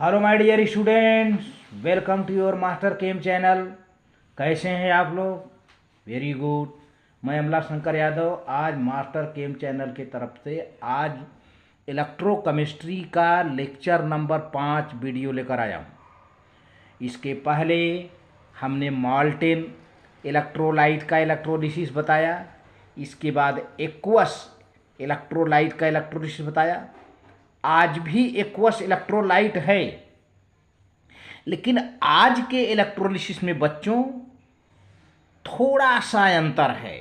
Hello my dear students, welcome to your master chem channel. कैसे हैं आप लोग? Very good. मैं अमला शंकर यादव आज मास्टर केम चैनल की तरफ से आज इलेक्ट्रोकेमिस्ट्री का लेक्चर नंबर 5 वीडियो लेकर आया हूँ। इसके पहले हमने मॉल्टेन इलेक्ट्रोलाइट का इलेक्ट्रोलिसिस बताया। इसके बाद एक्वस इलेक्ट्रोलाइट का इलेक्ट्रोलिसिस बताया। आज भी एक्वस इलेक्ट्रोलाइट है, लेकिन आज के इलेक्ट्रोलिसिस में बच्चों थोड़ा सा अंतर है।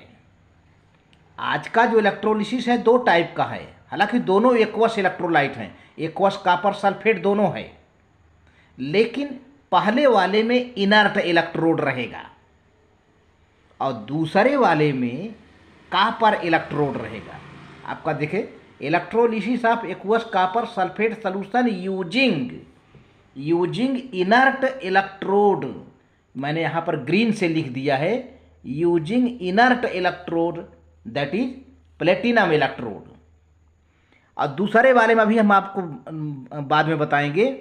आज का जो इलेक्ट्रोलिसिस है दो टाइप का है, हालांकि दोनों एक्वस इलेक्ट्रोलाइट हैं, एक्वस कॉपर सल्फेट दोनों है, लेकिन पहले वाले में इनर्ट इलेक्ट्रोड रहेगा और दूसरे वाले में कॉपर इलेक्ट्रोड रहेगा। आपका देखे electrolysis of aqueous copper sulphate solution using inert electrode, मैंने यहाँ पर ग्रीन से लिख दिया है, using inert electrode that is platinum electrode. और दूसरे वाले में अभी हम आपको बाद में बताएंगे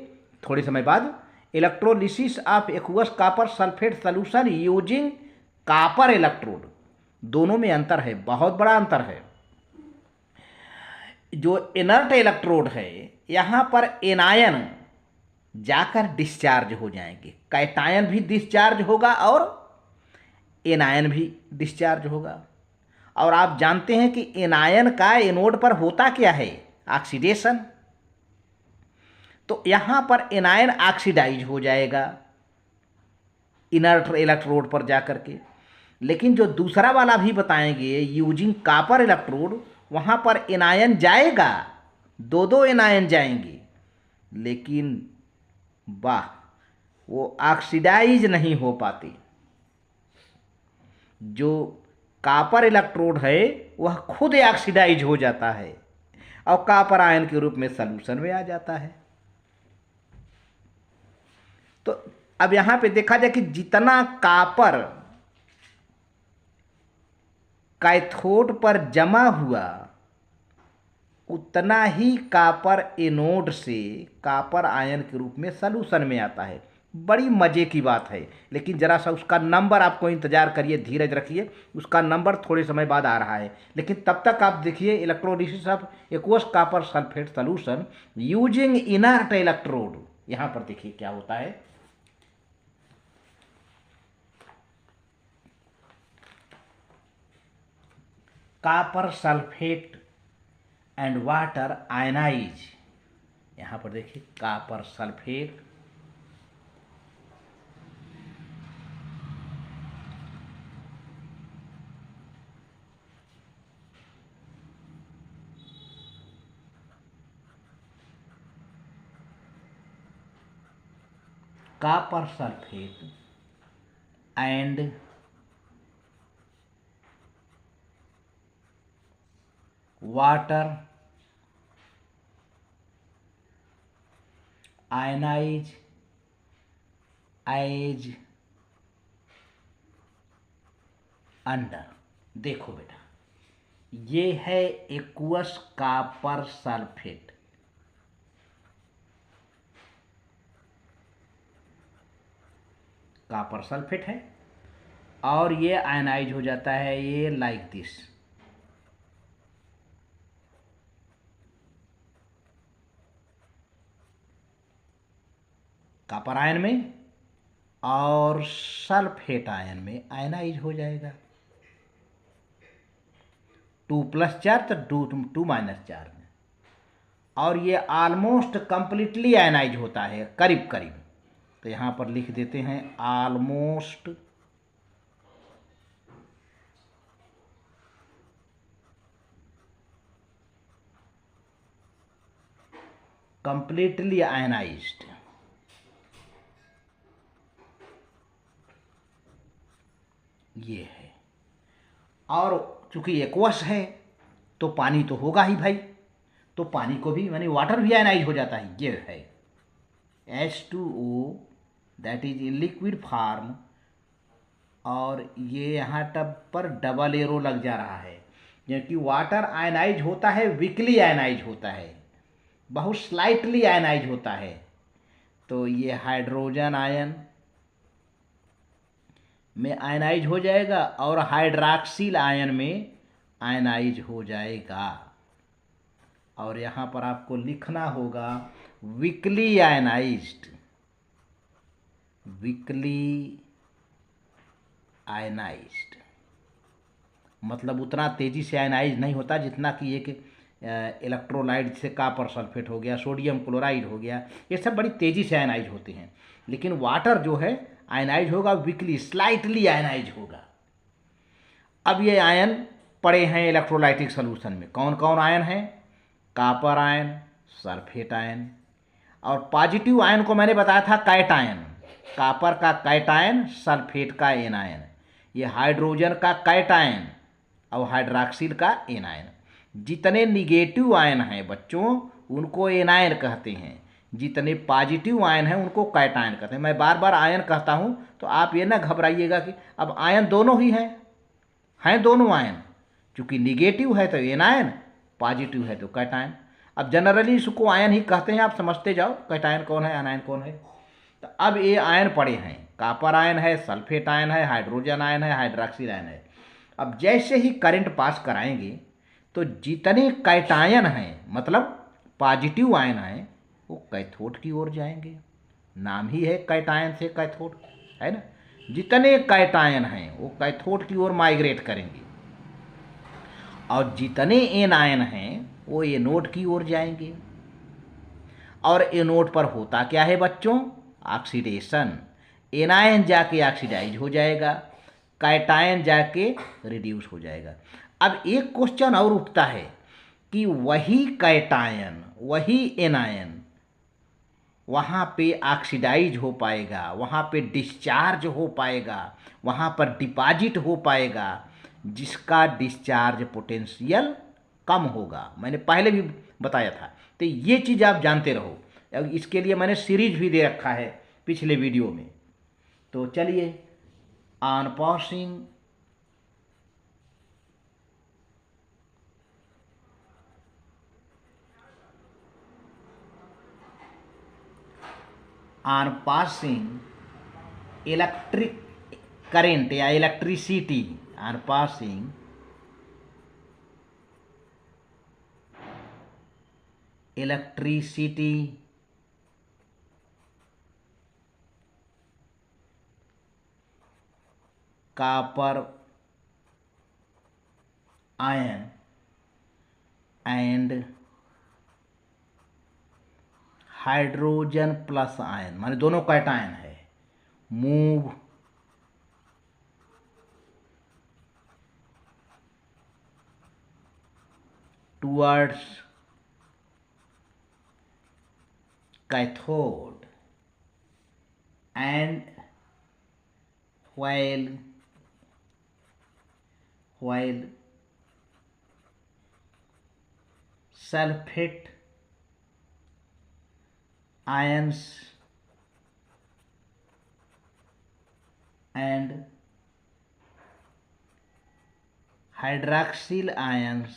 थोड़े समय बाद, electrolysis of aqueous copper sulphate solution using copper electrode. दोनों में अंतर है, बहुत बड़ा अंतर है। जो इनर्ट इलेक्ट्रोड है यहाँ पर एनायन जाकर डिस्चार्ज हो जाएंगे, कैटायन भी डिस्चार्ज होगा और एनायन भी डिस्चार्ज होगा। और आप जानते हैं कि एनायन का एनोड पर होता क्या है? ऑक्सीडेशन। तो यहां पर एनायन ऑक्सीडाइज हो जाएगा इनर्ट इलेक्ट्रोड पर जाकर के। लेकिन जो दूसरा वाला भी बताएंगे यूजिंग कॉपर इलेक्ट्रोड, वहां पर एनायन जाएगा, दो दो एनायन जाएंगे, लेकिन वाह, वो ऑक्सीडाइज नहीं हो पाती। जो कॉपर इलेक्ट्रोड है वह खुद ऑक्सीडाइज हो जाता है और कॉपर आयन के रूप में सॉल्यूशन में आ जाता है। तो अब यहां पे देखा जाए कि जितना कॉपर कैथोड पर जमा हुआ उतना ही कॉपर एनोड से कॉपर आयन के रूप में सॉल्यूशन में आता है। बड़ी मज़े की बात है, लेकिन ज़रा सा उसका नंबर आपको इंतज़ार करिए, धीरज रखिए, उसका नंबर थोड़े समय बाद आ रहा है। लेकिन तब तक आप देखिए electrolysis of aqueous copper sulphate solution using inert electrode. यहाँ पर देखिए क्या होता है। Copper sulphate and water ionise. यहाँ पर देखिए copper sulphate copper sulfate and water ionize as under. देखो बेटा, ये है aqueous copper sulphate, copper sulphate है, और ये आयनाइज हो जाता है, ये लाइक दिस। कॉपर आयन में और सल्फेट आयन में आयनाइज हो जाएगा। 2+ चार्ज तो 2 - चार्ज में, और ये ऑलमोस्ट कंप्लीटली आयनाइज होता है, करीब करीब। तो यहाँ पर लिख देते हैं ऑलमोस्ट कंप्लीटली आयनाइज्ड। ये है। और चूंकि एक्वस है तो पानी तो होगा ही भाई, तो पानी को भी माने वाटर भी आयनाइज हो जाता है। ये है H2O that is in liquid form, और ये यहाँ टब पर डबल एरो लग जा रहा है, क्योंकि वाटर आयनाइज होता है, वीकली आयनाइज होता है, बहुत स्लाइटली आयनाइज होता है, तो ये हाइड्रोजन आयन में आयनाइज हो जाएगा और हाइड्रॉक्सिल आयन में आयनाइज हो जाएगा। और यहाँ पर आपको लिखना होगा वीकली आयनाइज्ड, वीकली आयनाइज्ड मतलब उतना तेजी से आयनाइज नहीं होता जितना कि एक इलेक्ट्रोलाइट जैसे कॉपर सल्फेट हो गया, सोडियम क्लोराइड हो गया, ये सब बड़ी तेजी से आयनाइज होते हैं। लेकिन वाटर जो है आयनाइज होगा वीकली, स्लाइटली आयनाइज होगा। अब ये आयन पड़े हैं इलेक्ट्रोलाइटिक सॉल्यूशन में। कौन कौन आयन है? कॉपर आयन, सल्फेट आयन, और पॉजिटिव आयन को मैंने बताया था कैटायन, कॉपर का कैटायन, सल्फेट का एनायन, ये हाइड्रोजन का कैटायन और हाइड्रॉक्सिल का एनायन। जितने निगेटिव आयन हैं बच्चों उनको एनायन कहते हैं, जितने पॉजिटिव आयन हैं उनको कैटायन कहते हैं। मैं बार बार आयन कहता हूं तो आप ये ना घबराइएगा कि अब आयन दोनों ही हैं दोनों आयन, चूंकि निगेटिव है तो एनायन, पॉजिटिव है तो कैटायन। अब जनरली इसको आयन ही कहते हैं, आप समझते जाओ कैटायन कौन है एनायन कौन है। तो अब ये आयन पड़े हैं, कॉपर आयन है, सल्फेट आयन है, हाइड्रोजन आयन है, हाइड्रॉक्सिल आयन है। अब जैसे ही करंट पास कराएंगे तो जितने कैटायन हैं मतलब पॉजिटिव आयन हैं वो कैथोड की ओर जाएंगे। नाम ही है कैटायन से कैथोड, है ना। जितने कैटायन हैं वो कैथोड की ओर माइग्रेट करेंगे और जितने एनायन हैं वो एनोड की ओर जाएंगे। और एनोड पर होता क्या है बच्चों? ऑक्सीडेशन। एनायन जाके ऑक्सीडाइज हो जाएगा, कैटायन जाके रिड्यूस हो जाएगा। अब एक क्वेश्चन और उठता है कि वही कैटायन वही एनायन वहाँ पे ऑक्सीडाइज हो पाएगा, वहाँ पे डिस्चार्ज हो पाएगा, वहाँ पर डिपॉजिट हो पाएगा जिसका डिस्चार्ज पोटेंशियल कम होगा। मैंने पहले भी बताया था, तो ये चीज़ आप जानते रहो। इसके लिए मैंने सीरीज भी दे रखा है पिछले वीडियो में। तो चलिए, ऑन पासिंग इलेक्ट्रिक करंट या electricity, on passing electricity copper ion and hydrogen plus ion माने दोनों कैटायन है, move towards cathode and while sulfate ions and hydroxyl ions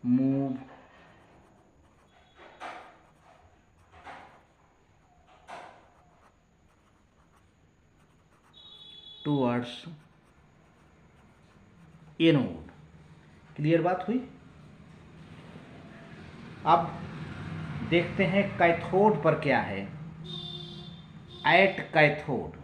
move towards anode. Clear बात हुई। अब देखते हैं कैथोड पर क्या है। एट कैथोड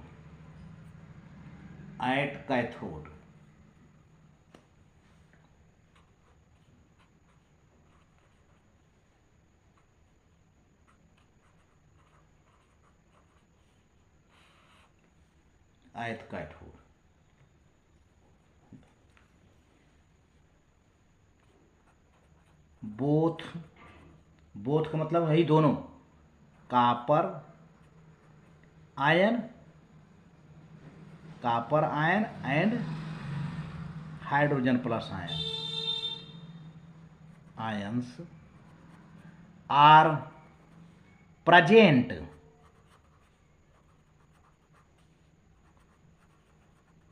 बोथ का मतलब यही दोनों, copper ion and hydrogen plus ions are present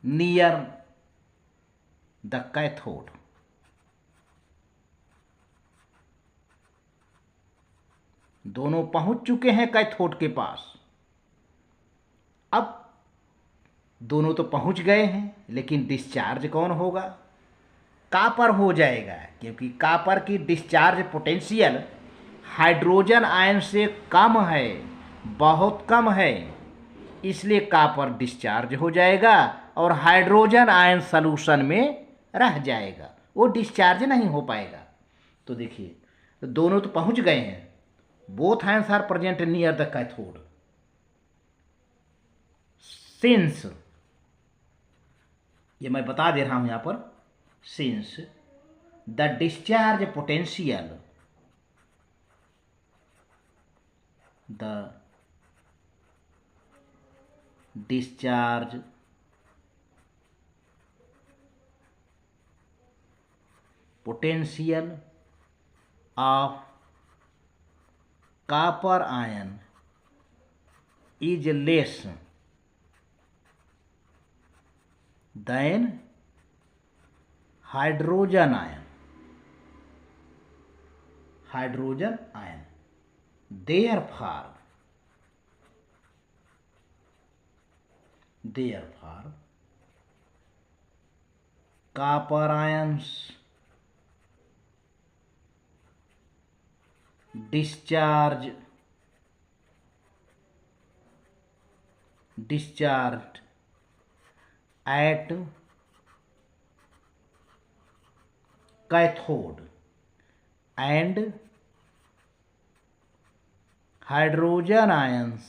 near the cathode. दोनों पहुंच चुके हैं कैथोड के पास। अब दोनों तो पहुंच गए हैं, लेकिन डिस्चार्ज कौन होगा? कॉपर हो जाएगा, क्योंकि कॉपर की डिस्चार्ज पोटेंशियल हाइड्रोजन आयन से कम है, बहुत कम है, इसलिए कॉपर डिस्चार्ज हो जाएगा और हाइड्रोजन आयन सॉल्यूशन में रह जाएगा, वो डिस्चार्ज नहीं हो पाएगा। तो देखिए, तो दोनों तो पहुंच गए हैं, both ions are present near the cathode. Since, ये मैं बता दे रहा हूं यहां पर, since the discharge potential, the discharge potential of copper ion is less than hydrogen ion, therefore copper ions discharged at cathode and hydrogen ions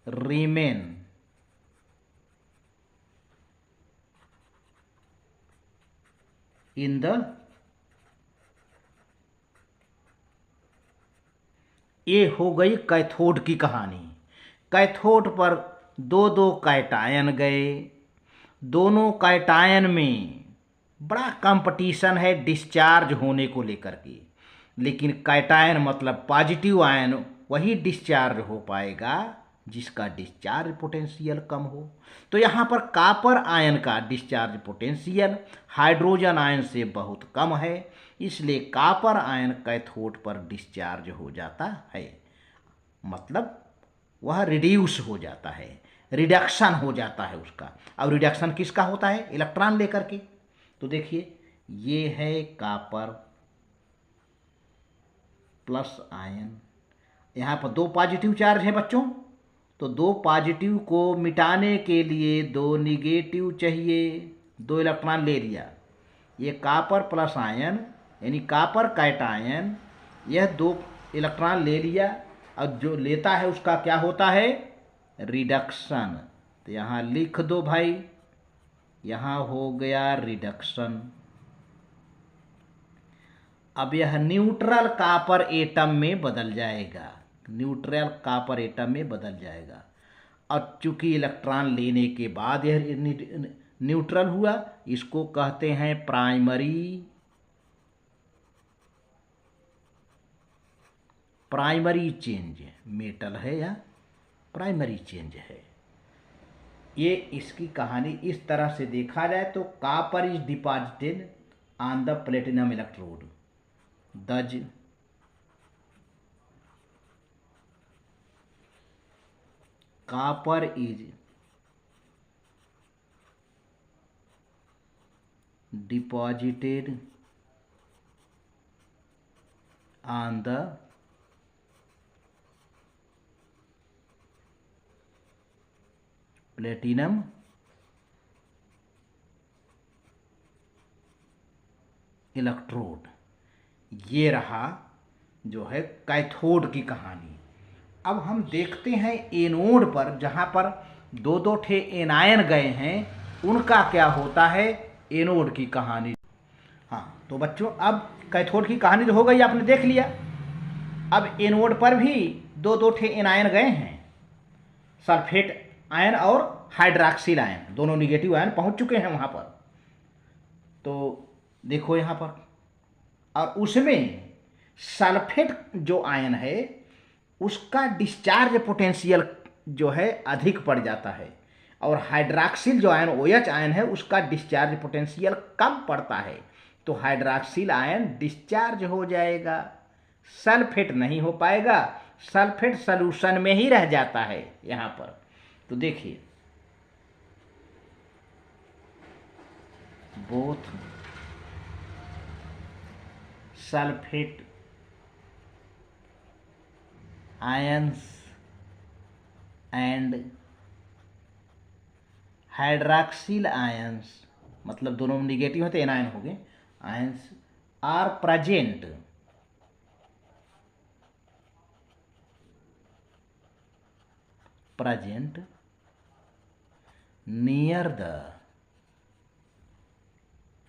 remain in the, ये हो गई कैथोड की कहानी। कैथोड पर दो दो कैटायन गए, दोनों कैटायन में बड़ा कंपटीशन है डिस्चार्ज होने को लेकर के, लेकिन कैटायन मतलब पॉजिटिव आयन वही डिस्चार्ज हो पाएगा जिसका डिस्चार्ज पोटेंशियल कम हो। तो यहाँ पर कॉपर आयन का डिस्चार्ज पोटेंशियल हाइड्रोजन आयन से बहुत कम है, इसलिए कॉपर आयन कैथोड पर डिस्चार्ज हो जाता है, मतलब वह रिड्यूस हो जाता है, रिडक्शन हो जाता है उसका। अब रिडक्शन किसका होता है? इलेक्ट्रॉन लेकर के। तो देखिए, ये है कॉपर प्लस आयन, यहाँ पर दो पॉजिटिव चार्ज है बच्चों, तो दो पॉजिटिव को मिटाने के लिए दो निगेटिव चाहिए, दो इलेक्ट्रॉन ले लिया। ये कॉपर प्लस आयन यानी कॉपर कैटायन, यह दो इलेक्ट्रॉन ले लिया, और जो लेता है उसका क्या होता है? रिडक्शन। तो यहाँ लिख दो भाई, यहाँ हो गया रिडक्शन। अब यह न्यूट्रल कॉपर एटम में बदल जाएगा, न्यूट्रल कॉपर एटम में बदल जाएगा। और चूंकि इलेक्ट्रॉन लेने के बाद यह न्यूट्रल हुआ, इसको कहते हैं प्राइमरी चेंज। मेटल है या प्राइमरी चेंज है, ये इसकी कहानी। इस तरह से देखा जाए तो copper is deposited on the platinum electrode, दज copper is deposited on the platinum electrode. ये रहा जो है कैथोड की कहानी। अब हम देखते हैं एनोड पर, जहाँ पर दो दो ठे एनायन गए हैं, उनका क्या होता है, एनोड की कहानी। हाँ तो बच्चों, अब कैथोड की कहानी तो हो गई, आपने देख लिया। अब एनोड पर भी दो दो ठे एनायन गए हैं, सल्फेट आयन और हाइड्रॉक्सिल आयन, दोनों निगेटिव आयन पहुंच चुके हैं वहाँ पर। तो देखो यहाँ पर, और उसमें सल्फेट जो आयन है उसका डिस्चार्ज पोटेंशियल जो है अधिक पड़ जाता है, और हाइड्रॉक्सिल जो आयन OH आयन है उसका डिस्चार्ज पोटेंशियल कम पड़ता है। तो हाइड्रॉक्सिल आयन डिस्चार्ज हो जाएगा, सल्फेट नहीं हो पाएगा, सल्फेट सॉल्यूशन में ही रह जाता है यहाँ पर। तो देखिए both sulphate ions and hydroxyl ions, मतलब दोनों में निगेटिव है तो एनायन हो गए, ions are present near the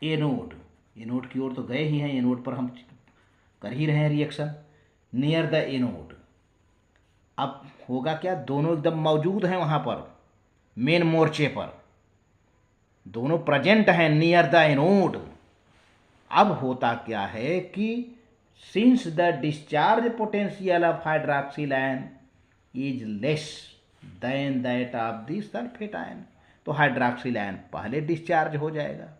anode. Anode की ओर तो गए ही हैं, एनोड पर हम कर ही रहे हैं रिएक्शन, नियर द एनोड। अब होगा क्या, दोनों एकदम मौजूद हैं वहाँ पर, मेन मोर्चे पर दोनों प्रेजेंट हैं नियर द एनोड। अब होता क्या है कि since the discharge potential of hydroxyl ion is less than that of the sulphate ion, तो हाइड्रॉक्सिल आयन पहले डिस्चार्ज हो जाएगा।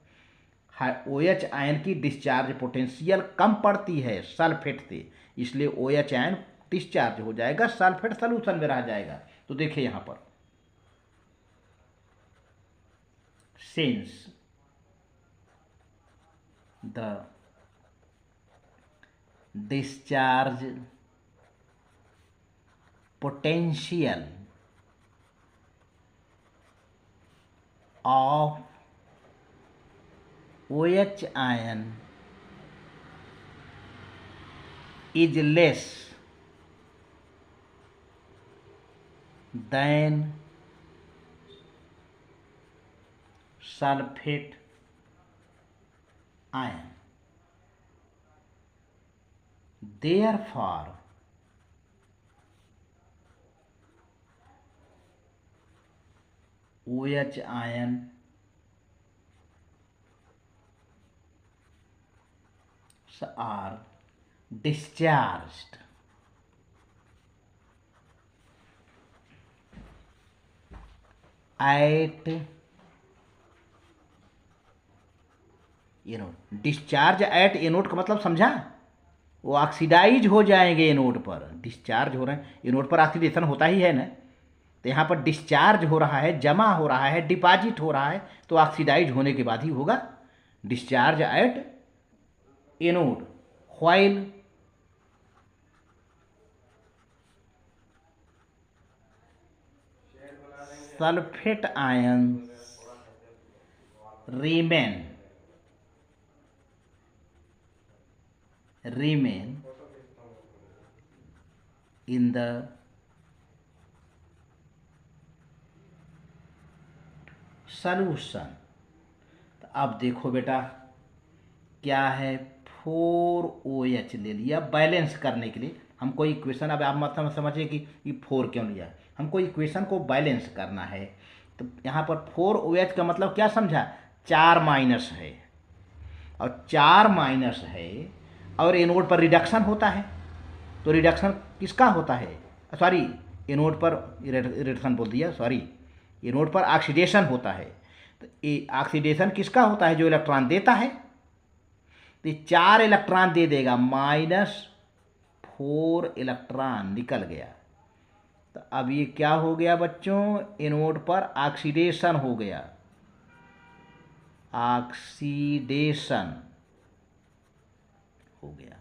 OH आयन की डिस्चार्ज पोटेंशियल कम पड़ती है सल्फेट से, इसलिए OH आयन डिस्चार्ज हो जाएगा, सल्फेट सॉल्यूशन में रह जाएगा। तो देखिए यहां पर since the discharge potential of OH ion is less than sulfate ion. Therefore, OH ion are discharged at anode. Discharge at anode का मतलब समझा, वो ऑक्सीडाइज हो जाएंगे एनोड पर, डिस्चार्ज हो रहे हैं एनोड पर, ऑक्सीडेशन होता ही है ना, तो यहाँ पर डिस्चार्ज हो रहा है, जमा हो रहा है, डिपॉजिट हो रहा है, तो ऑक्सीडाइज होने के बाद ही होगा discharge at anode. While sulphate ion remain in the solution। तो अब देखो बेटा क्या है, 4OH ले लिया बैलेंस करने के लिए। हमको इक्वेशन, अब आप मतलब समझिए कि ये 4 क्यों लिया, हमको इक्वेशन को बैलेंस करना है। तो यहाँ पर 4OH का मतलब क्या समझा, 4 माइनस है और 4 माइनस है, और एनोड पर रिडक्शन होता है, तो रिडक्शन किसका होता है, सॉरी एनोड पर रिडक्शन बोल दिया, सॉरी एनोड पर ऑक्सीडेशन होता है। तो ऑक्सीडेशन किसका होता है, जो इलेक्ट्रॉन देता है, तो 4 इलेक्ट्रॉन दे देगा, -4 इलेक्ट्रॉन निकल गया। तो अब ये क्या हो गया बच्चों, एनोड पर ऑक्सीडेशन हो गया, ऑक्सीडेशन हो गया।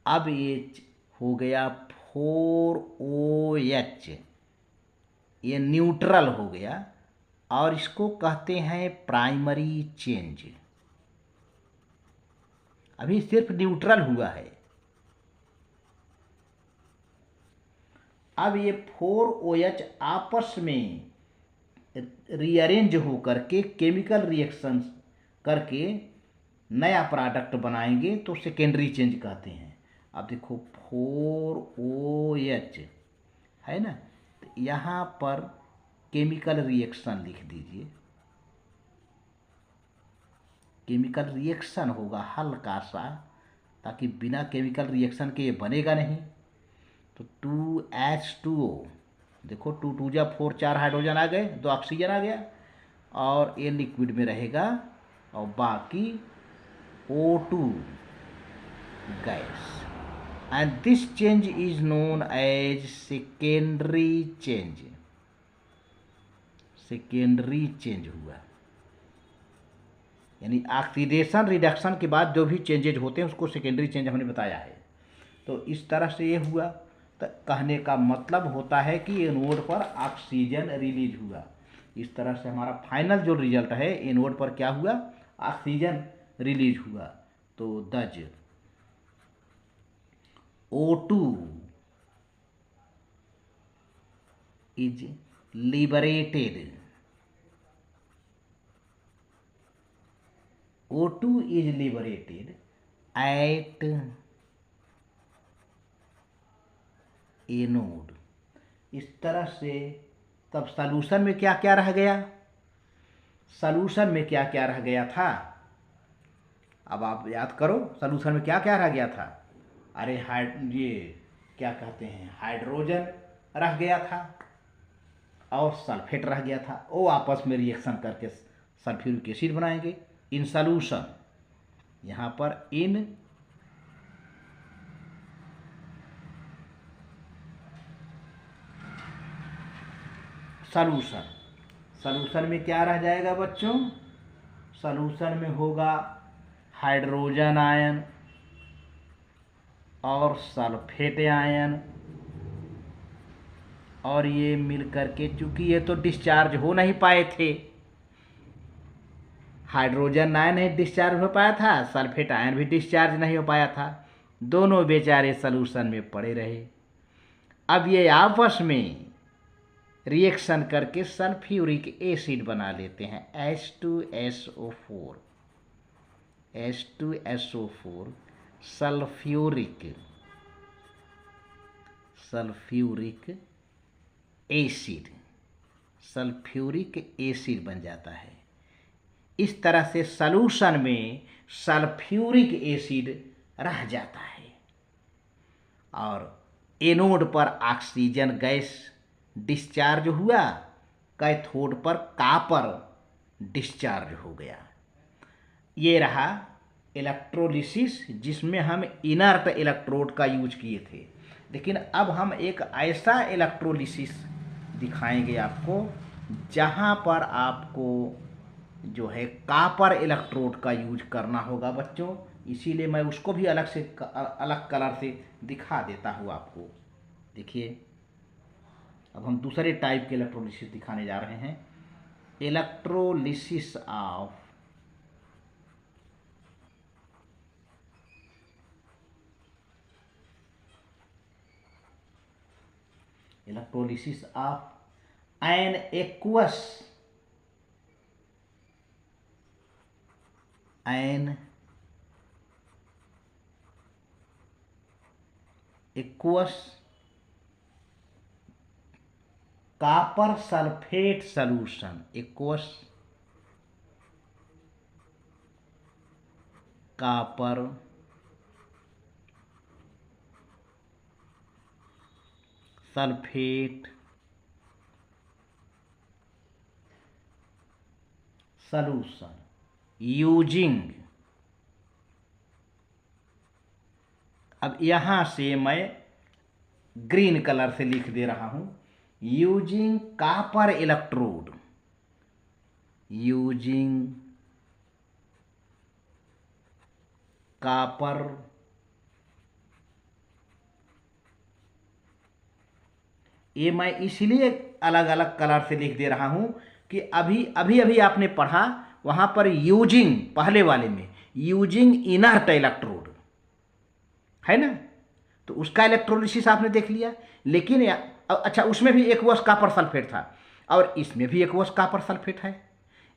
अब ये हो गया 4OH, ये न्यूट्रल हो गया, और इसको कहते हैं प्राइमरी चेंज। अभी सिर्फ न्यूट्रल हुआ है। अब ये 4OH आपस में रीअरेंज होकर के केमिकल रिएक्शन करके नया प्रोडक्ट बनाएंगे, तो सेकेंडरी चेंज कहते हैं। अब देखो 4OH है ना, तो यहाँ पर केमिकल रिएक्शन लिख दीजिए, केमिकल रिएक्शन होगा हल्का सा, ताकि बिना केमिकल रिएक्शन के ये बनेगा नहीं। तो 2H2O, देखो 2 2 जा 4, 4 हाइड्रोजन आ गए, 2 ऑक्सीजन आ गया, और ये लिक्विड में रहेगा, और बाकी O2 gas. and this change is known as secondary change. Secondary change हुआ, यानी ऑक्सीडेशन रिडक्शन के बाद जो भी चेंजेज होते हैं उसको सेकेंडरी चेंज हमने बताया है। तो इस तरह से ये हुआ, तो कहने का मतलब होता है कि एनोड पर ऑक्सीजन रिलीज हुआ। इस तरह से हमारा फाइनल जो रिजल्ट है, एनोड पर क्या हुआ, ऑक्सीजन रिलीज हुआ। तो दज O2 is liberated, O2 is liberated at anode. इस तरह से तब सॉल्यूशन में क्या क्या रह गया, सॉल्यूशन में क्या क्या रह गया था, अब आप याद करो सॉल्यूशन में क्या क्या रह गया था। अरे ये क्या कहते हैं, हाइड्रोजन रह गया था और सल्फेट रह गया था। वो आपस में रिएक्शन करके सल्फ्यूरिक एसिड बनाएंगे इन सॉल्यूशन। यहाँ पर इन सॉल्यूशन, सॉल्यूशन में क्या रह जाएगा बच्चों, सॉल्यूशन में होगा हाइड्रोजन आयन और सल्फेट आयन, और ये मिल करके, चूंकि ये तो डिस्चार्ज हो नहीं पाए थे, हाइड्रोजन आयन नहीं डिस्चार्ज हो पाया था, सल्फेट आयन भी डिस्चार्ज नहीं हो पाया था, दोनों बेचारे सॉल्यूशन में पड़े रहे। अब ये आपस में रिएक्शन करके सल्फ्यूरिक एसिड बना लेते हैं, H2SO4, H2SO4 sulphuric acid, sulphuric acid बन जाता है। इस तरह से सॉल्यूशन में सल्फ्यूरिक एसिड रह जाता है और एनोड पर ऑक्सीजन गैस डिस्चार्ज हुआ, कैथोड पर कॉपर डिस्चार्ज हो गया। ये रहा इलेक्ट्रोलिसिस, जिसमें हम इनर्ट इलेक्ट्रोड का यूज किए थे। लेकिन अब हम एक ऐसा इलेक्ट्रोलिसिस दिखाएंगे आपको जहां पर आपको जो है कॉपर इलेक्ट्रोड का यूज करना होगा बच्चों। इसीलिए मैं उसको भी अलग कलर से दिखा देता हूँ आपको। देखिए, अब हम दूसरे टाइप के इलेक्ट्रोलिसिस दिखाने जा रहे हैं। Electrolysis of an aqueous copper sulphate solution, aqueous copper sulphate solution using, अब यहां से मैं ग्रीन कलर से लिख दे रहा हूं, using copper electrode, using copper ये मैं इसलिए अलग अलग कलर से लिख दे रहा हूं कि अभी अभी आपने पढ़ा वहां पर यूजिंग, पहले वाले में यूजिंग इनर्ट इलेक्ट्रोड है ना, तो उसका इलेक्ट्रोलिसिस आपने देख लिया। लेकिन अच्छा, उसमें भी एक्वस कॉपर सल्फेट था और इसमें भी एक्वस कॉपर सल्फेट है,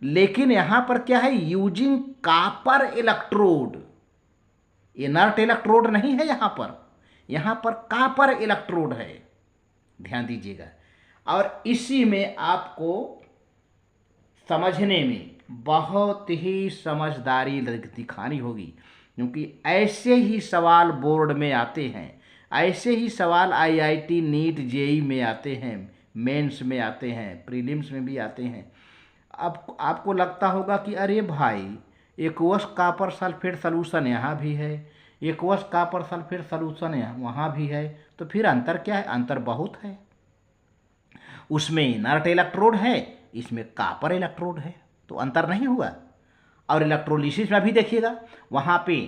लेकिन यहां पर क्या है, using copper electrode, inert electrode नहीं है यहां पर कॉपर इलेक्ट्रोड है, ध्यान दीजिएगा। और इसी में आपको समझने में बहुत ही समझदारी दिखानी होगी, क्योंकि ऐसे ही सवाल बोर्ड में आते हैं, ऐसे ही सवाल IIT नीट जेई में आते हैं, मेंस में आते हैं, प्रीलिम्स में भी आते हैं। अब आपको लगता होगा कि अरे भाई एक्वस कॉपर सल्फेट सॉल्यूशन यहाँ भी है, एक्वस कॉपर सल्फेट सॉल्यूशन है वहाँ भी है, तो फिर अंतर क्या है? अंतर बहुत है। उसमें इनर्ट इलेक्ट्रोड है, इसमें कॉपर इलेक्ट्रोड है, तो अंतर नहीं हुआ। और इलेक्ट्रोलिसिस में भी देखिएगा, वहाँ पे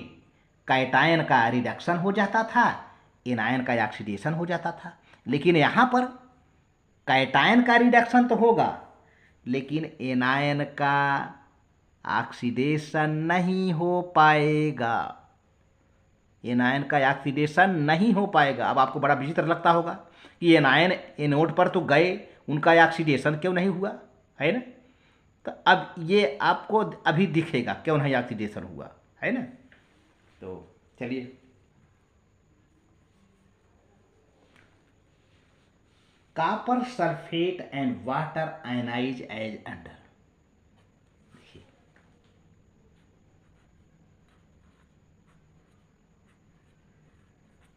कैटायन का रिडक्शन हो जाता था, एनायन का ऑक्सीडेशन हो जाता था। लेकिन यहाँ पर कैटायन का रिडक्शन तो होगा, लेकिन एनायन का ऑक्सीडेशन नहीं हो पाएगा। एनायन का ऑक्सीडेशन नहीं हो पाएगा। अब आपको बड़ा विचित्र लगता होगा कि एनायन एनोड पर तो गए, उनका ऑक्सीडेशन क्यों नहीं हुआ, है ना? तो अब ये आपको अभी दिखेगा क्यों नहीं ऑक्सीडेशन हुआ, है ना? तो चलिए, copper sulphate and water ionise as under.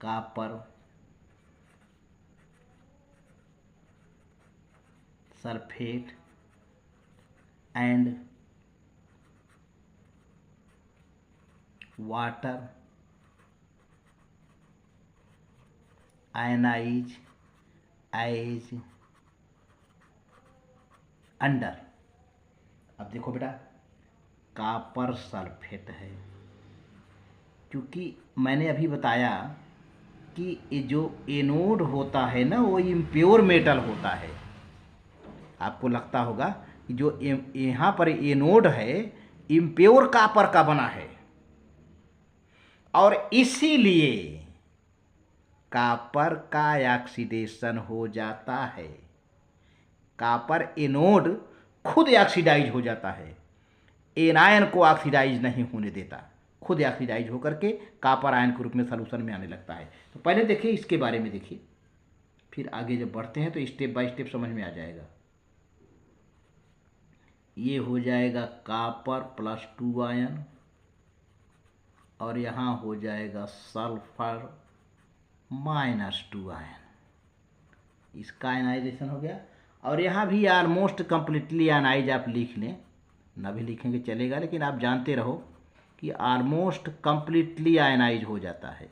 Copper sulphate and water ionise as under. अब देखो बेटा, कॉपर सल्फेट है, क्योंकि मैंने अभी बताया कि ये जो एनोड होता है ना, वो इम्प्योर मेटल होता है। आपको लगता होगा कि जो यहाँ पर एनोड है इम्प्योर कॉपर का बना है, और इसीलिए कॉपर का ऑक्सीडेशन हो जाता है। कॉपर एनोड खुद ऑक्सीडाइज हो जाता है, एनायन को ऑक्सीडाइज नहीं होने देता, खुद ऑक्सीडाइज होकर के कॉपर आयन के रूप में सॉल्यूशन में आने लगता है। तो पहले देखिए इसके बारे में, देखिए, फिर आगे जब बढ़ते हैं तो स्टेप बाय स्टेप समझ में आ जाएगा। ये हो जाएगा कॉपर +2 आयन, और यहाँ हो जाएगा सल्फर -2 आयन। इसका आयनाइजेशन हो गया। और यहाँ भी ऑलमोस्ट कंप्लीटली आयनाइज आप लिख लें, ना भी लिखेंगे चलेगा, लेकिन आप जानते रहो कि ऑलमोस्ट कंप्लीटली आयनाइज हो जाता है,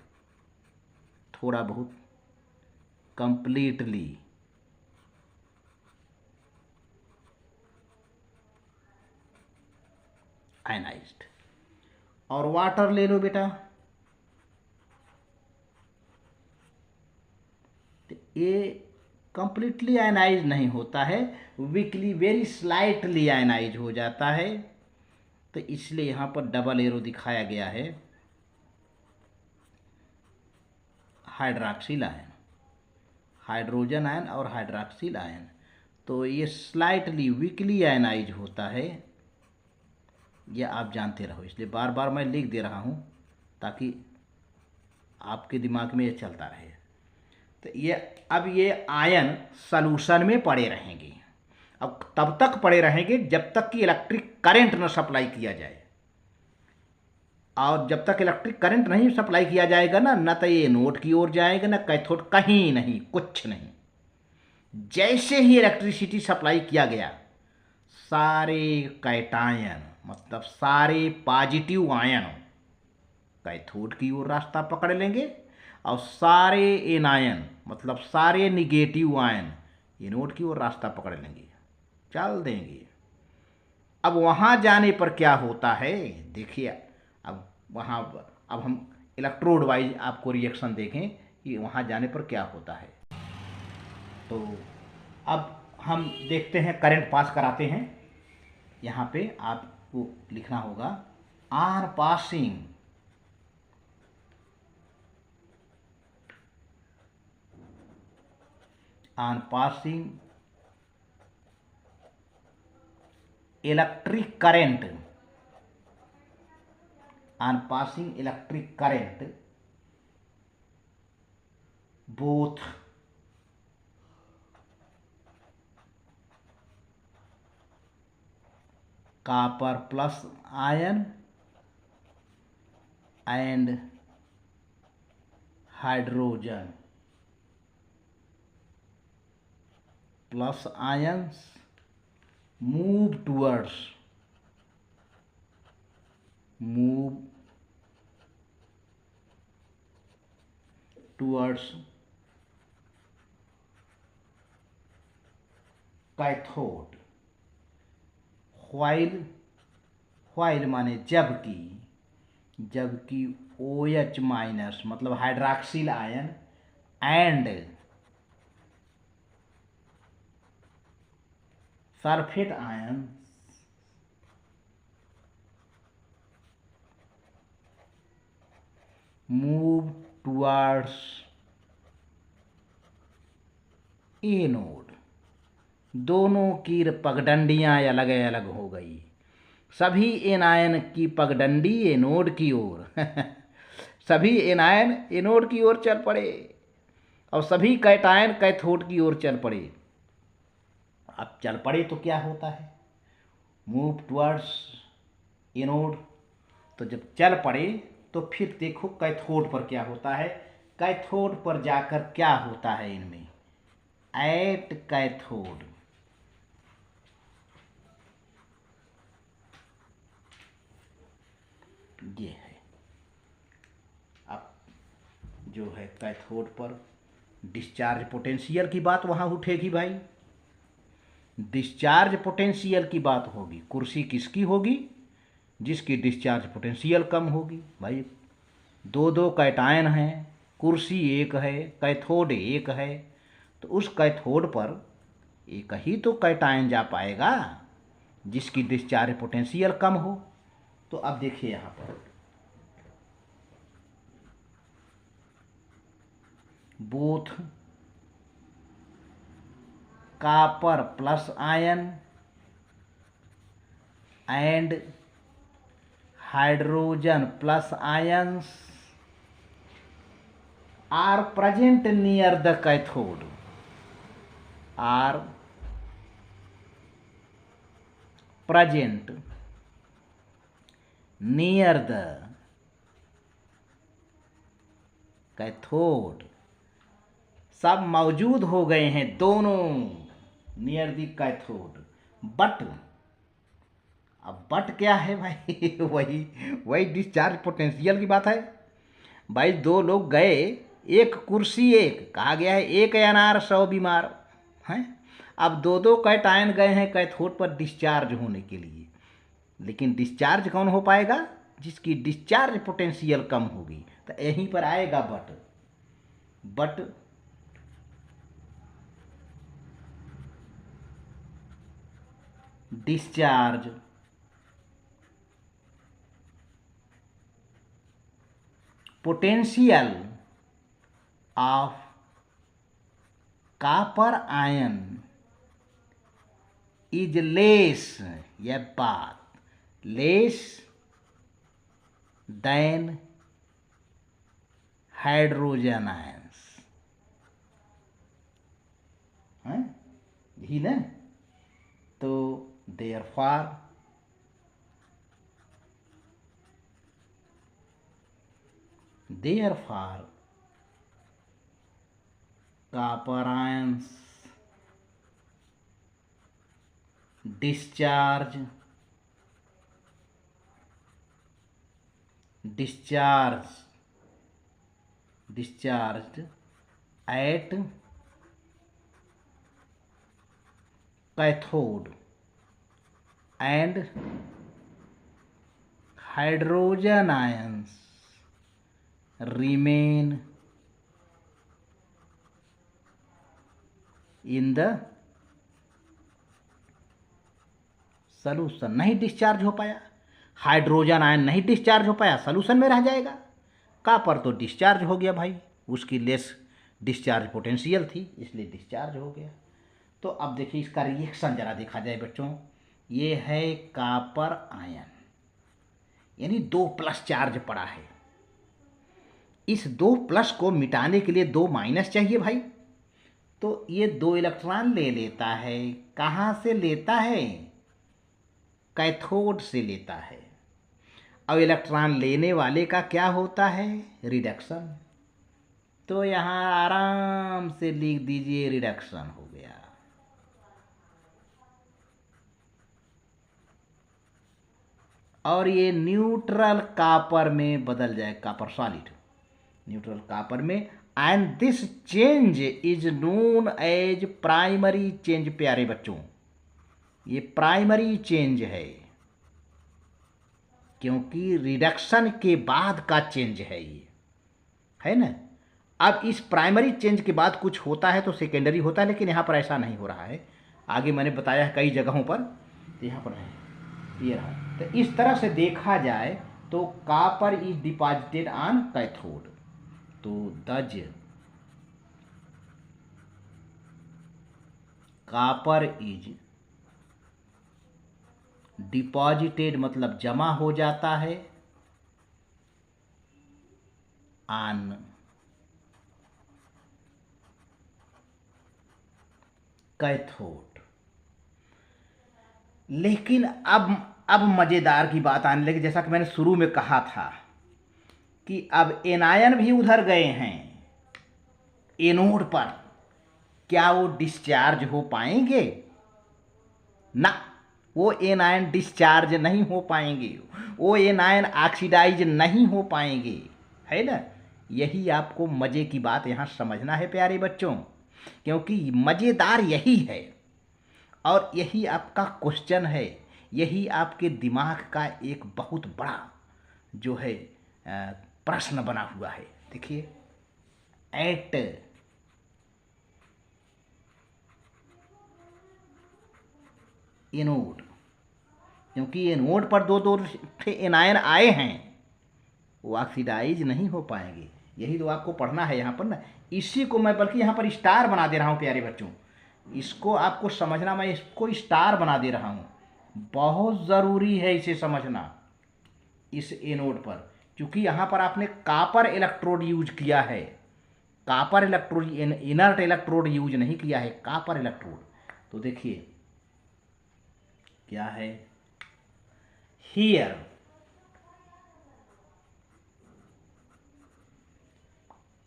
थोड़ा बहुत कंप्लीटली। आयनाइज्ड। और वाटर ले लो बेटा, तो ये कंप्लीटली आयनाइज नहीं होता है, वीकली वेरी स्लाइटली आयनाइज हो जाता है। तो इसलिए यहाँ पर डबल एरो दिखाया गया है, हाइड्रॉक्सिल आयन, हाइड्रोजन आयन और हाइड्रॉक्सिल आयन। तो ये स्लाइटली वीकली आयनाइज होता है, यह आप जानते रहो, इसलिए बार बार मैं लिख दे रहा हूँ ताकि आपके दिमाग में ये चलता रहे। तो ये अब ये आयन सॉल्यूशन में पड़े रहेंगे, अब तब तक पड़े रहेंगे जब तक कि इलेक्ट्रिक करंट न सप्लाई किया जाए। और जब तक इलेक्ट्रिक करंट नहीं सप्लाई किया जाएगा ना, न तो ये एनोड की ओर जाएगा, ना कैथोड, कहीं नहीं, कुछ नहीं। जैसे ही इलेक्ट्रिसिटी सप्लाई किया गया, सारे कैटायन मतलब सारे पॉजिटिव आयन कैथोड की ओर रास्ता पकड़ लेंगे, और सारे एनायन मतलब सारे निगेटिव आयन एनोड की ओर रास्ता पकड़ लेंगे, चल देंगे। अब वहाँ जाने पर क्या होता है देखिए, अब वहाँ, अब हम इलेक्ट्रोड वाइज आपको रिएक्शन देखें कि वहाँ जाने पर क्या होता है। तो अब हम देखते हैं, करंट पास कराते हैं। यहाँ पे आपको लिखना होगा are passing on passing electric current, on passing electric current, both copper plus ion and hydrogen plus ions move towards, move towards cathode, while माने जबकि, जबकि OH माइनस मतलब hydroxyl ion and sulphate ion move towards anode. दोनों की पगडंडियां अलग अलग हो गई, सभी एनायन की पगडंडी एनोड की ओर सभी एनायन एनोड की ओर चल पड़े और सभी कैटायन कैथोड की ओर चल पड़े। अब चल पड़े तो क्या होता है, मूव टुवर्ड्स एनोड। तो जब चल पड़े तो फिर देखो कैथोड पर क्या होता है, कैथोड पर जाकर क्या होता है इनमें, एट कैथोड ये है। अब जो है कैथोड पर डिस्चार्ज पोटेंशियल की बात वहां उठेगी भाई, डिस्चार्ज पोटेंशियल की बात होगी। कुर्सी किसकी होगी, जिसकी डिस्चार्ज पोटेंशियल कम होगी। भाई दो दो कैटायन हैं, कुर्सी एक है, कैथोड एक है, तो उस कैथोड पर एक ही तो कैटायन जा पाएगा जिसकी डिस्चार्ज पोटेंशियल कम हो। तो अब देखिए यहाँ पर both copper plus ion and hydrogen plus ions are present near the cathode, are present near the cathode. सब मौजूद हो गए हैं दोनों नियर द कैथोड, बट अब बट क्या है भाई वही वही डिस्चार्ज पोटेंशियल की बात है। भाई दो लोग गए, एक कुर्सी एक, कहा गया है एक अनार 100 बीमार हैं। अब दो दो कैटायन गए हैं कैथोड पर डिस्चार्ज होने के लिए, लेकिन डिस्चार्ज कौन हो पाएगा, जिसकी डिस्चार्ज पोटेंशियल कम होगी। तो यहीं पर आएगा but, but discharge potential of copper ion is less, यह बात लेस देन हाइड्रोजन आयंस है, यही ना। तो therefore copper ions discharged at cathode and hydrogen ions remain in the solution. नहीं डिस्चार्ज हो पाया, हाइड्रोजन आयन नहीं डिस्चार्ज हो पाया, सॉल्यूशन में रह जाएगा। कॉपर तो डिस्चार्ज हो गया भाई, उसकी लेस डिस्चार्ज पोटेंशियल थी इसलिए डिस्चार्ज हो गया। तो अब देखिए इसका रिएक्शन जरा देखा जाए बच्चों। ये है कॉपर आयन, यानी 2+ चार्ज पड़ा है। इस 2+ को मिटाने के लिए 2- चाहिए भाई। तो ये 2 इलेक्ट्रॉन ले लेता है, कहाँ से लेता है, कैथोड से लेता है। अब इलेक्ट्रॉन लेने वाले का क्या होता है, रिडक्शन। तो यहाँ आराम से लिख दीजिए रिडक्शन हो गया। और ये न्यूट्रल कॉपर में बदल जाए, कॉपर सॉलिड न्यूट्रल कॉपर में। And this change is known as primary change. प्यारे बच्चों, ये प्राइमरी चेंज क्योंकि रिडक्शन के बाद का चेंज ये, है ना। अब इस प्राइमरी चेंज के बाद कुछ होता है तो सेकेंडरी होता है, लेकिन यहाँ पर ऐसा नहीं हो रहा है। आगे मैंने बताया है कई जगहों पर, तो यहाँ पर है ये रहा। तो इस तरह से देखा जाए तो copper is deposited on cathode, तो दज कॉपर इज डिपॉजिटेड मतलब जमा हो जाता है ऑन कैथोड। लेकिन अब मजेदार की बात आने लगी। जैसा कि मैंने शुरू में कहा था कि अब एनायन भी उधर गए हैं एनोड पर, क्या वो डिस्चार्ज हो पाएंगे? ना, वो एनायन डिस्चार्ज नहीं हो पाएंगे, वो एनायन ऑक्सीडाइज नहीं हो पाएंगे, है ना। यही आपको मजे की बात यहाँ समझना है प्यारे बच्चों, क्योंकि मजेदार यही है और यही आपका क्वेश्चन है, यही आपके दिमाग का एक बहुत बड़ा जो है प्रश्न बना हुआ है। देखिए, एट एनोड, क्योंकि एनोड पर दो दो एनायन आए हैं, वो ऑक्सीडाइज नहीं हो पाएंगे। यही तो आपको पढ़ना है यहाँ पर ना। इसी को मैं बल्कि यहाँ पर स्टार बना दे रहा हूँ प्यारे बच्चों, इसको आपको समझना, मैं इसको स्टार बना दे रहा हूँ। बहुत ज़रूरी है इसे समझना इस एनोड पर, क्योंकि यहाँ पर आपने कॉपर इलेक्ट्रोड यूज किया है। Copper electrode, inert electrode use नहीं किया है, कॉपर इलेक्ट्रोड। तो देखिए क्या है, here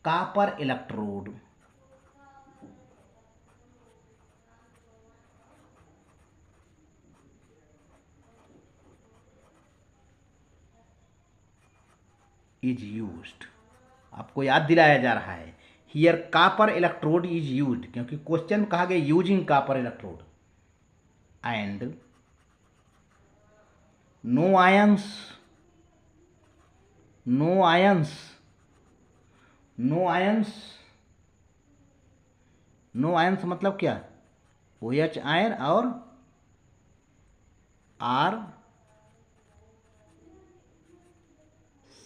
copper electrode is used. आपको याद दिलाया जा रहा है, here copper electrode is used, क्योंकि क्वेश्चन में कहा गया using copper electrode and no ions, no ions, no ions, no ions मतलब क्या? OH आयन और R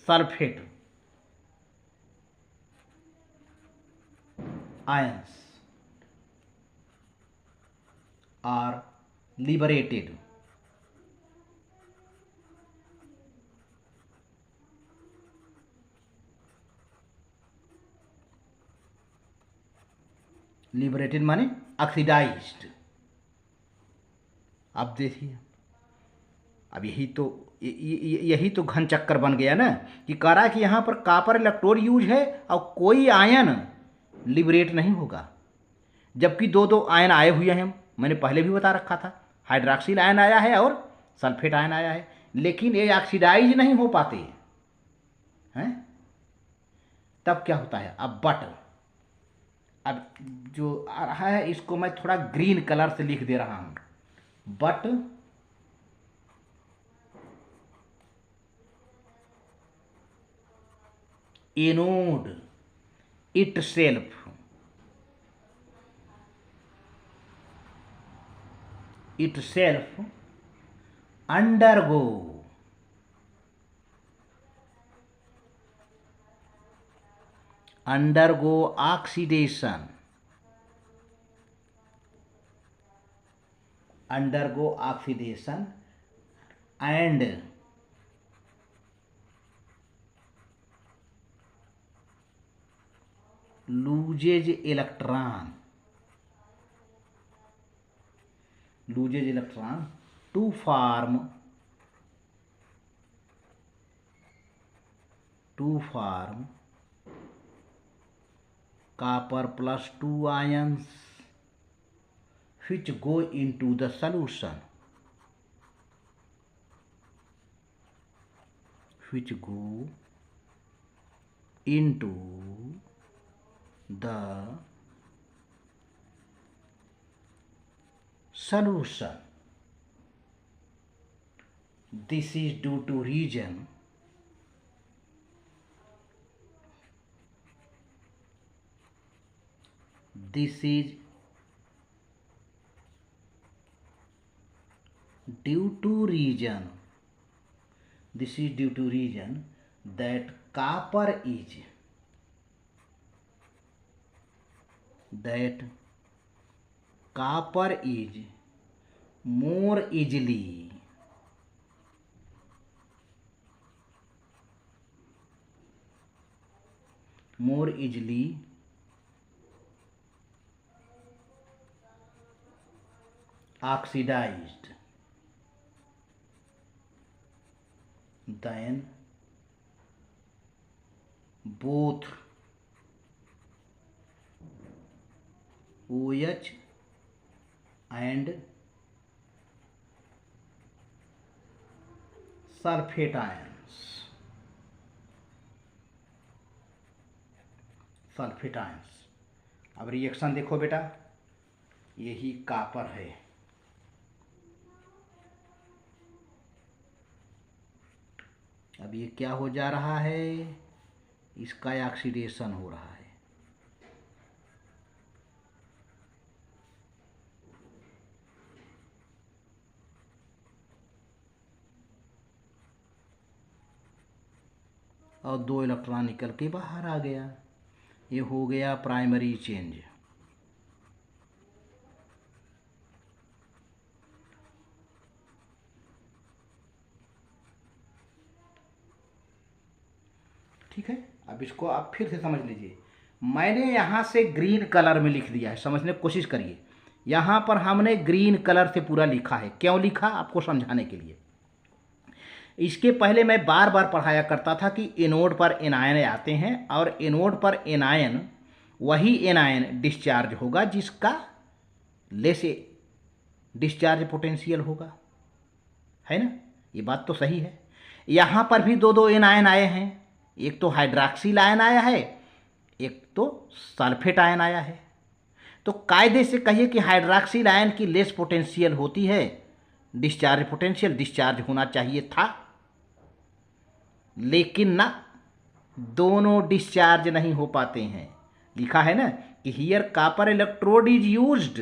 sulphate ions are liberated. Liberated माने ऑक्सीडाइज्ड। अब देखिए, अब यही तो घन चक्कर बन गया ना, कि कह रहा है कि यहाँ पर कॉपर इलेक्ट्रोड यूज है और कोई आयन लिबरेट नहीं होगा, जबकि दो दो आयन आए हुए हैं। मैंने पहले भी बता रखा था, हाइड्रॉक्सिल आयन आया है और सल्फेट आयन आया है, लेकिन ये ऑक्सीडाइज नहीं हो पाते हैं। तब क्या होता है, अब जो आ रहा है इसको मैं थोड़ा ग्रीन कलर से लिख दे रहा हूं, but anode itself undergo oxidation and loses electron to form copper plus 2 ions which go into the solution, which go into the solution. This is due to reason this is due to reason that copper is more easily oxidized than both OH and sulfate ions. अब reaction देखो बेटा, यही copper है, अब ये क्या हो जा रहा है, इसका ऑक्सीडेशन हो रहा है। और 2 इलेक्ट्रॉन निकल के बाहर आ गया, ये हो गया प्राइमरी चेंज। ठीक है, अब इसको आप फिर से समझ लीजिए। मैंने यहाँ से ग्रीन कलर में लिख दिया है, समझने की कोशिश करिए। यहाँ पर हमने ग्रीन कलर से पूरा लिखा है, क्यों लिखा आपको समझाने के लिए। इसके पहले मैं बार बार पढ़ाया करता था कि एनोड पर एनायन आते हैं और एनोड पर एनायन वही एनायन डिस्चार्ज होगा जिसका लेस डिस्चार्ज पोटेंशियल होगा, है ना। ये बात तो सही है। यहाँ पर भी 2 एनायन आए हैं, एक तो हाइड्रॉक्सिल आयन आया है, एक तो सल्फेट आयन आया है। तो कायदे से कहिए कि हाइड्रॉक्सिल आयन की लेस पोटेंशियल होती है, डिस्चार्ज पोटेंशियल डिस्चार्ज होना चाहिए था, लेकिन ना दोनों डिस्चार्ज नहीं हो पाते हैं। लिखा है ना कि here copper electrode is used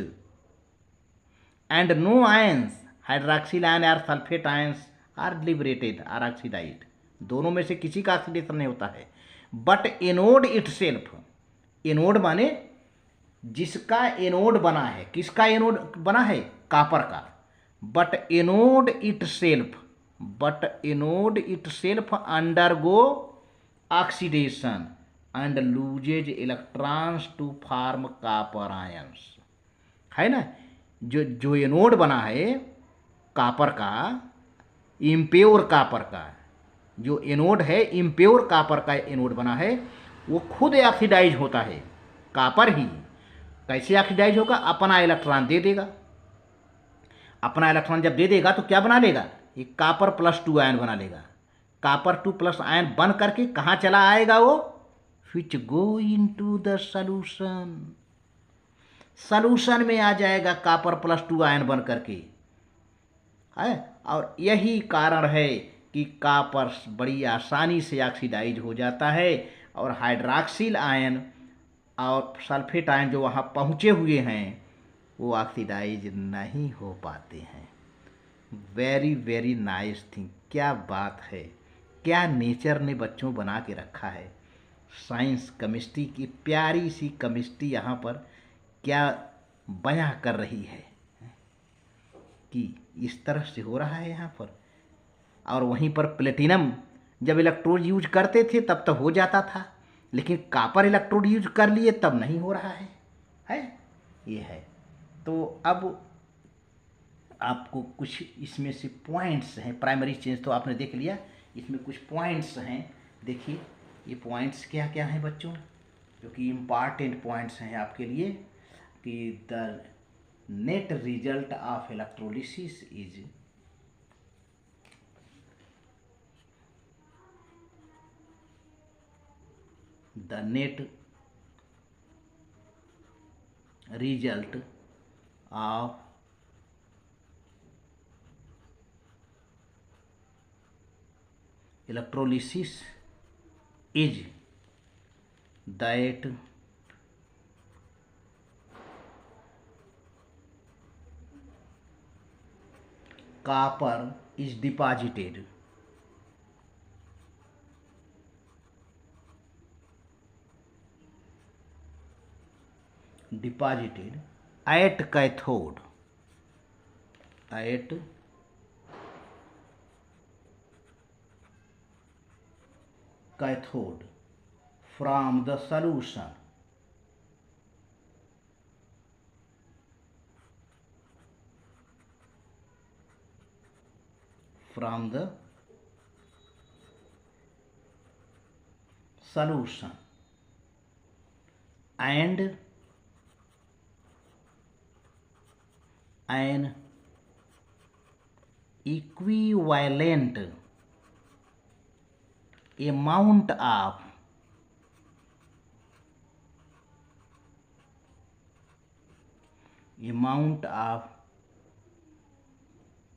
and no ions hydroxyl ion और sulphate ions are liberated are oxidised, दोनों में से किसी का ऑक्सीडेशन नहीं होता है। बट एनोड इटसेल्फ, एनोड माने जिसका एनोड बना है, किसका एनोड बना है, कॉपर का। But anode itself undergo oxidation and loses electrons to form copper ions, है ना। जो एनोड बना है कॉपर का, इम्प्योर कॉपर का जो एनोड है, इम्प्योर कॉपर का एनोड बना है, वो खुद ऑक्सीडाइज होता है। कॉपर ही कैसे ऑक्सीडाइज होगा, अपना इलेक्ट्रॉन दे देगा। अपना इलेक्ट्रॉन जब दे देगा तो क्या बना लेगा, एक कॉपर +2 आयन बना लेगा। कॉपर 2+ आयन बन करके कहाँ चला आएगा वो, विच गो इनटू द सॉल्यूशन में आ जाएगा कॉपर +2 आयन बन करके, है। और यही कारण है कि कॉपर बड़ी आसानी से ऑक्सीडाइज हो जाता है और हाइड्रॉक्सिल आयन और सल्फेट आयन जो वहाँ पहुँचे हुए हैं वो ऑक्सीडाइज नहीं हो पाते हैं। वेरी वेरी नाइस थिंग, क्या बात है, क्या नेचर ने बच्चों बना के रखा है। साइंस केमिस्ट्री की प्यारी सी केमिस्ट्री यहाँ पर क्या बयां कर रही है कि इस तरह से हो रहा है यहाँ पर। और वहीं पर प्लेटिनम जब इलेक्ट्रोड यूज करते थे तब तो हो जाता था, लेकिन कॉपर इलेक्ट्रोड यूज कर लिए तब नहीं हो रहा है ये है। तो अब आपको कुछ इसमें से पॉइंट्स हैं, प्राइमरी चेंज तो आपने देख लिया, इसमें कुछ पॉइंट्स हैं। देखिए ये पॉइंट्स क्या क्या हैं बच्चों, जो कि इम्पॉर्टेंट पॉइंट्स हैं आपके लिए, कि the net result of electrolysis is the net result of electrolysis is that copper is deposited at cathode from the solution and an equivalent amount of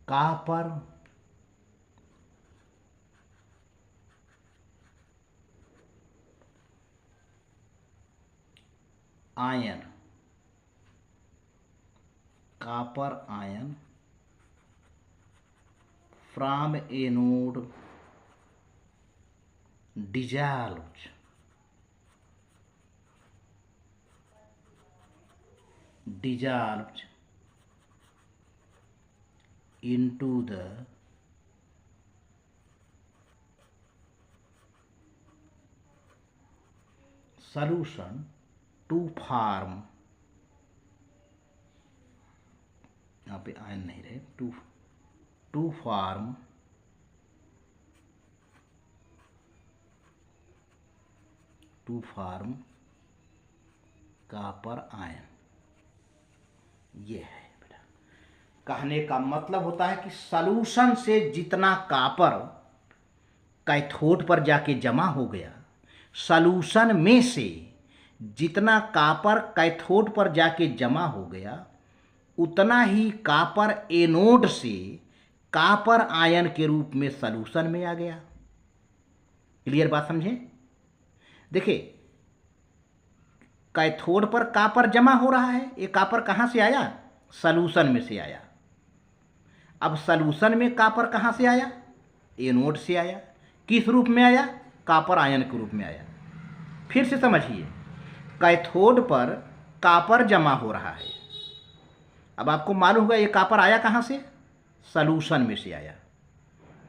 copper ion from anode dissolves into the solution to form, यहाँ पे ion नहीं रहे, to form copper ion. ये है बेटा, कहने का मतलब होता है कि सॉल्यूशन से जितना कॉपर कैथोड पर जाके जमा हो गया, सॉल्यूशन में से जितना कॉपर कैथोड पर जाके जमा हो गया, उतना ही कॉपर एनोड से कॉपर आयन के रूप में सॉल्यूशन में आ गया। क्लियर बात समझे? देखिए, कैथोड पर कॉपर जमा हो रहा है, ये कॉपर कहाँ से आया? सॉल्यूशन में से आया। अब सॉल्यूशन में कॉपर कहाँ से आया? एनोड से आया। किस रूप में आया? कॉपर आयन के रूप में आया। फिर से समझिए, कैथोड पर कॉपर जमा हो रहा है। अब आपको मालूम होगा ये कॉपर आया कहाँ से? सॉल्यूशन में से आया।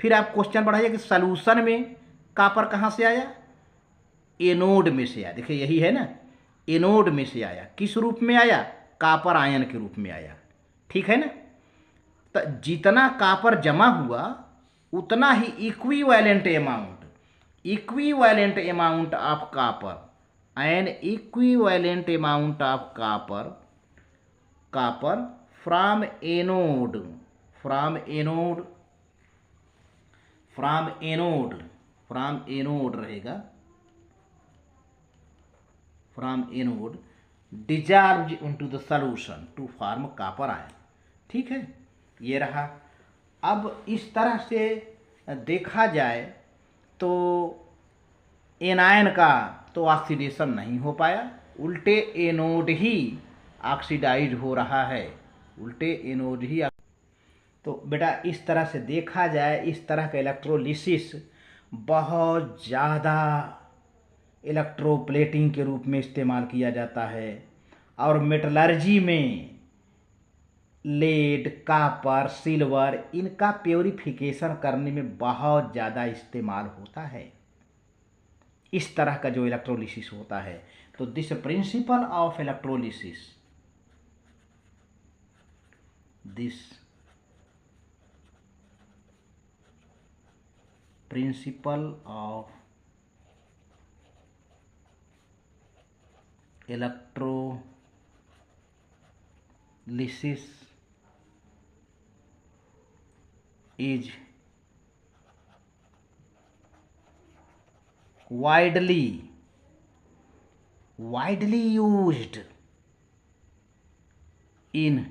फिर आप क्वेश्चन बढ़ाइए कि सॉल्यूशन में कॉपर कहाँ से आया? एनोड में से आया। देखिए यही है ना, एनोड में से आया। किस रूप में आया? कॉपर आयन के रूप में आया। ठीक है ना? तो जितना कॉपर जमा हुआ उतना ही equivalent amount of copper from anode रहेगा, from anode dissolve into the solution to form copper ion. ठीक है, ये रहा। अब इस तरह से देखा जाए तो एनायन का तो ऑक्सीडेशन नहीं हो पाया, उल्टे एनोड ही ऑक्सीडाइज हो रहा है, तो बेटा इस तरह से देखा जाए, इस तरह का इलेक्ट्रोलिसिस बहुत ज़्यादा इलेक्ट्रोप्लेटिंग के रूप में इस्तेमाल किया जाता है। और मेटलर्जी में लेड, कॉपर, सिल्वर, इनका प्योरीफिकेशन करने में बहुत ज़्यादा इस्तेमाल होता है। इस तरह का जो इलेक्ट्रोलिसिस होता है, तो this principle of electrolysis, this principle of electrolysis is widely widely used in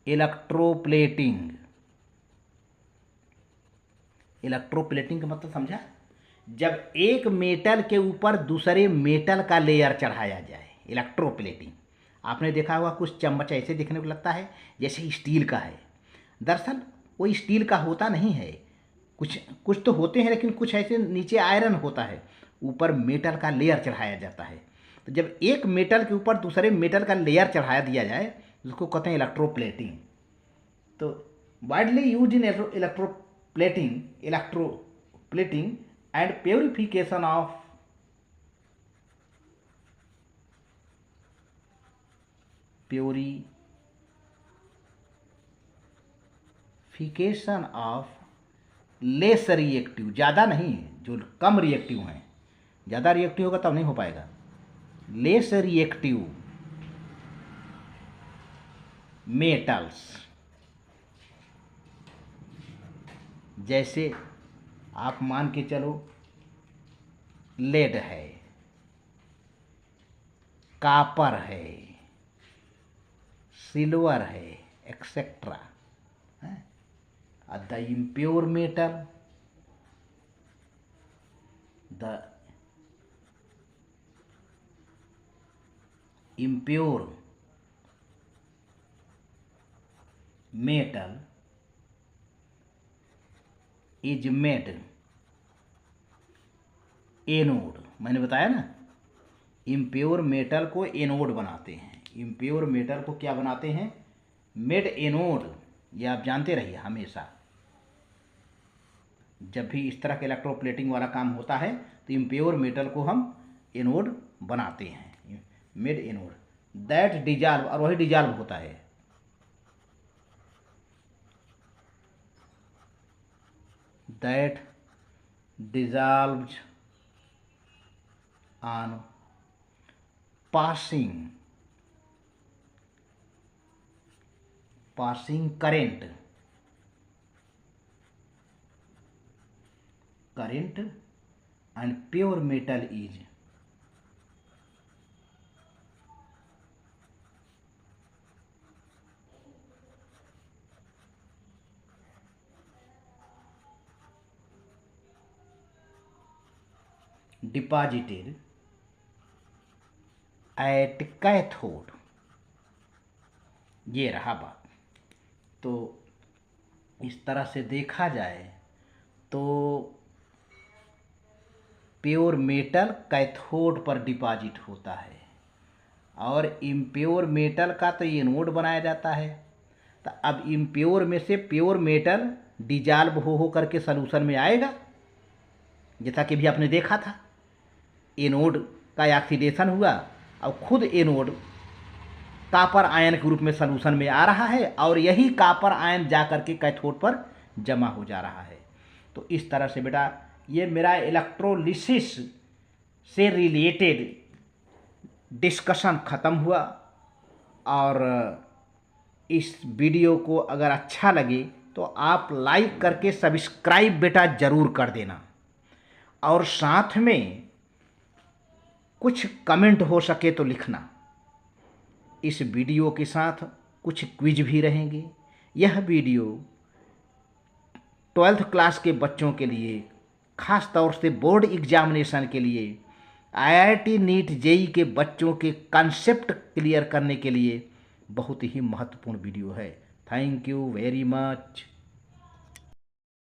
electroplating. Electroplating का मतलब समझा? जब एक मेटल के ऊपर दूसरे मेटल का लेयर चढ़ाया जाए, इलेक्ट्रोप्लेटिंग। आपने देखा होगा कुछ चम्मच ऐसे दिखने को लगता है जैसे स्टील का है, दरअसल वो स्टील का होता नहीं है। कुछ कुछ तो होते हैं, लेकिन कुछ ऐसे नीचे आयरन होता है, ऊपर मेटल का लेयर चढ़ाया जाता है। तो जब एक मेटल के ऊपर दूसरे मेटल का लेयर चढ़ाया दिया जाए, उसको कहते हैं इलेक्ट्रोप्लेटिंग। तो widely use in electroplating and purification of less reactive, ज़्यादा नहीं, जो कम रिएक्टिव हैं। ज़्यादा रिएक्टिव होगा तब नहीं हो पाएगा। लेस रिएक्टिव मेटल्स, जैसे आप मान के चलो लेड है, कापर है, सिल्वर है, etcetera. The impure metal, the impure metal is made anode. मैंने बताया ना, इम्प्योर मेटल को एनोड बनाते हैं। इम्प्योर मेटल को क्या बनाते हैं? Made anode. ये आप जानते रहिए हमेशा, जब भी इस तरह के इलेक्ट्रोप्लेटिंग वाला काम होता है तो इम्प्योर मेटल को हम एनोड बनाते हैं, मेड एनोड। दैट डिजॉल्व, और वही डिजॉल्व होता है। That dissolves on passing current and pure metal is deposited at cathode। ये रहा बात। तो इस तरह से देखा जाए तो प्योर मेटल कैथोड पर डिपॉजिट होता है और इम्प्योर मेटल का तो एनोड बनाया जाता है। तो अब इम्प्योर में से प्योर मेटल डिजॉल्व हो करके सलूशन में आएगा, जैसा कि भी आपने देखा था। एनोड का ऑक्सीडेशन हुआ और खुद एनोड कापर आयन के रूप में सलूशन में आ रहा है और यही कापर आयन जा करके कैथोड पर जमा हो जा रहा है। तो इस तरह से बेटा ये मेरा इलेक्ट्रोलिसिस से रिलेटेड डिस्कशन ख़त्म हुआ। और इस वीडियो को अगर अच्छा लगे तो आप लाइक करके सब्सक्राइब बेटा ज़रूर कर देना, और साथ में कुछ कमेंट हो सके तो लिखना। इस वीडियो के साथ कुछ क्विज भी रहेंगे। यह वीडियो 12th क्लास के बच्चों के लिए, ख़ास तौर से बोर्ड एग्जामिनेशन के लिए, IIT नीट जेई के बच्चों के कंसेप्ट क्लियर करने के लिए बहुत ही महत्वपूर्ण वीडियो है। Thank you very much.